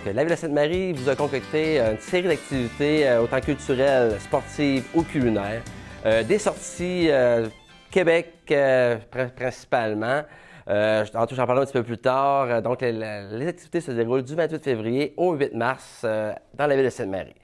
la Ville de Sainte-Marie vous a concocté une série d'activités autant culturelles, sportives ou culinaires. Des sorties Québec principalement. J'en parlerai un petit peu plus tard. Donc, les activités se déroulent du 28 février au 8 mars dans la Ville de Sainte-Marie.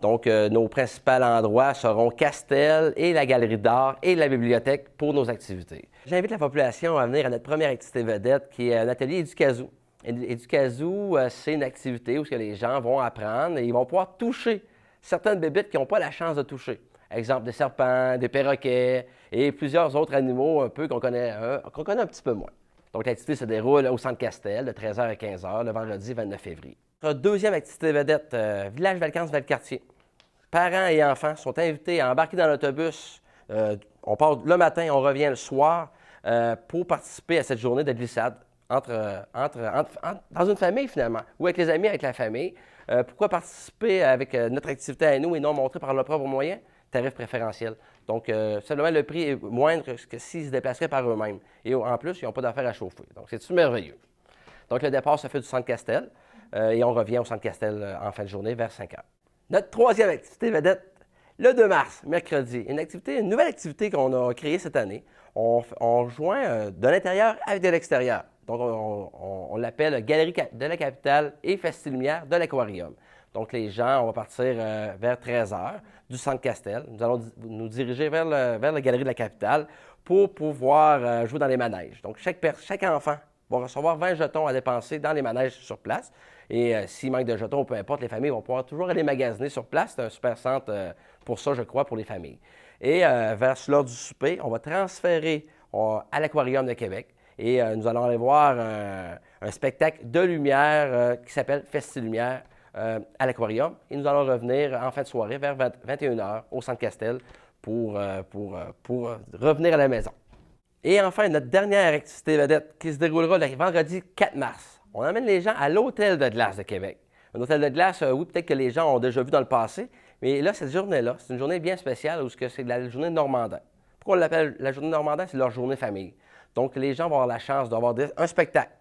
Donc, nos principaux endroits seront Castel et la Galerie d'art et la bibliothèque pour nos activités. J'invite la population à venir à notre première activité vedette qui est un atelier Éducazou. Éducazou, c'est une activité où les gens vont apprendre et ils vont pouvoir toucher certaines bébites qui n'ont pas la chance de toucher. Exemple, des serpents, des perroquets et plusieurs autres animaux un peu qu'on connaît un petit peu moins. Donc, l'activité se déroule au Centre Castel de 13h à 15h le vendredi 29 février. Notre deuxième activité vedette, Village Valcarce-Valcartier. Parents et enfants sont invités à embarquer dans l'autobus. On part le matin, on revient le soir pour participer à cette journée de glissade dans une famille finalement, ou avec les amis, avec la famille. Pourquoi participer avec notre activité à nous et non montrée par leurs propres moyens? Tarif préférentiel. Donc, seulement le prix est moindre que s'ils se déplaceraient par eux-mêmes. Et en plus, ils n'ont pas d'affaires à chauffer. Donc, c'est merveilleux. Donc, le départ se fait du Centre Castel et on revient au Centre Castel en fin de journée vers 5 h. Notre troisième activité vedette, le 2 mars, mercredi. Une nouvelle activité qu'on a créée cette année. On joint de l'intérieur avec de l'extérieur. Donc, on l'appelle Galerie de la Capitale et Festilumière de l'Aquarium. Donc, les gens, on va partir vers 13 h du Centre Castel. Nous allons nous diriger vers la Galerie de la Capitale pour pouvoir jouer dans les manèges. Donc, chaque enfant va recevoir 20 jetons à dépenser dans les manèges sur place. Et s'il manque de jetons, peu importe, les familles vont pouvoir toujours aller magasiner sur place. C'est un super centre pour ça, je crois, pour les familles. Et vers l'heure du souper, on va transférer à l'Aquarium de Québec. Et nous allons aller voir un spectacle de lumière qui s'appelle Festilumière à l'Aquarium. Et nous allons revenir en fin de soirée vers 21 h au Centre Castel pour revenir à la maison. Et enfin, notre dernière activité vedette qui se déroulera le vendredi 4 mars. On emmène les gens à l'Hôtel de glace de Québec. Un hôtel de glace, oui, peut-être que les gens ont déjà vu dans le passé, mais là, cette journée-là, c'est une journée bien spéciale où c'est la journée Normandin. Pourquoi on l'appelle la journée Normandin? C'est leur journée famille. Donc, les gens vont avoir la chance d'avoir un spectacle.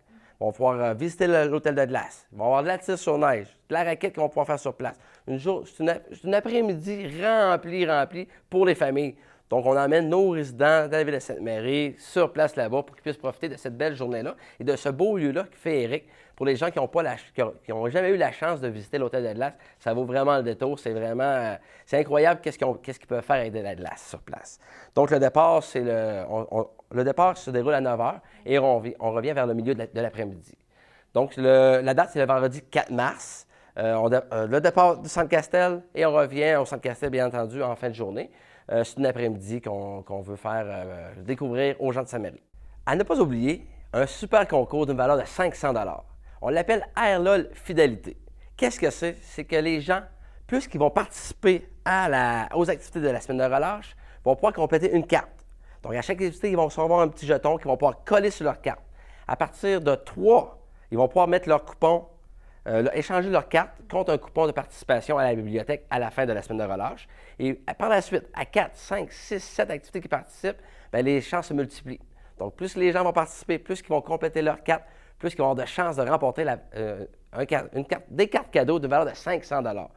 Ils vont pouvoir visiter l'hôtel de glace. Ils vont avoir de la tire sur neige, de la raquette qu'ils vont pouvoir faire sur place. C'est une après-midi remplie pour les familles. Donc, on emmène nos résidents de la Ville de Sainte-Marie sur place là-bas pour qu'ils puissent profiter de cette belle journée-là et de ce beau lieu-là qui fait Éric. Pour les gens qui n'ont jamais eu la chance de visiter l'hôtel de glace, ça vaut vraiment le détour. C'est incroyable qu'est-ce qu'ils peuvent faire avec de la glace sur place. Donc, le départ, le départ se déroule à 9 h et on revient vers le milieu de l'après-midi. Donc, la date, c'est le vendredi 4 mars. Le départ du Centre Castel et on revient au Centre Castel, bien entendu, en fin de journée. C'est une après-midi qu'on veut faire découvrir aux gens de Sainte-Marie. À ne pas oublier, un super concours d'une valeur de 500 $. On l'appelle AirLOL Fidélité. Qu'est-ce que c'est? C'est que les gens, plus qu'ils vont participer aux activités de la semaine de relâche, vont pouvoir compléter une carte. Donc, à chaque activité, ils vont recevoir un petit jeton qu'ils vont pouvoir coller sur leur carte. À partir de 3, ils vont pouvoir mettre leur coupon, échanger leur carte contre un coupon de participation à la bibliothèque à la fin de la semaine de relâche. Et par la suite, à 4, 5, 6, 7 activités qui participent, bien, les chances se multiplient. Donc, plus les gens vont participer, plus ils vont compléter leur carte, plus ils vont avoir de chances de remporter des cartes cadeaux de valeur de 500 $.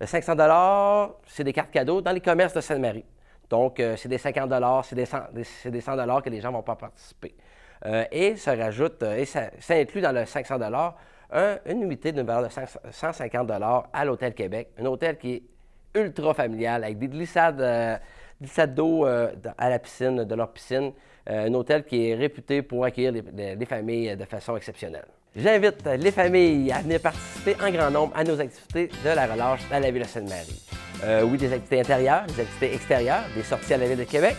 Le 500 $, c'est des cartes cadeaux dans les commerces de Sainte-Marie. Donc, c'est des 50 $, c'est des 100 $ que les gens vont pas participer. Et ça inclut dans le 500 $, une nuitée d'une valeur de 150 $ à l'Hôtel Québec. Un hôtel qui est ultra familial, avec des glissades d'eau à la piscine, de leur piscine. Un hôtel qui est réputé pour accueillir les familles de façon exceptionnelle. J'invite les familles à venir participer en grand nombre à nos activités de la relâche à la Ville de Sainte-Marie. Oui, des activités intérieures, des activités extérieures, des sorties à la Ville de Québec.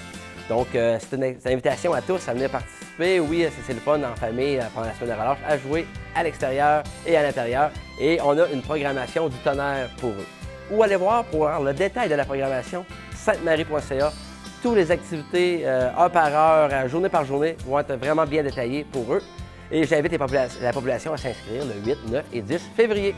Donc, c'est une invitation à tous à venir participer. Oui, c'est le fun en famille pendant la semaine de relâche, à jouer à l'extérieur et à l'intérieur. Et on a une programmation du tonnerre pour eux. Ou allez voir pour voir le détail de la programmation, saintemarie.ca. Toutes les activités heure par heure, journée par journée vont être vraiment bien détaillées pour eux. Et j'invite la population à s'inscrire le 8, 9 et 10 février.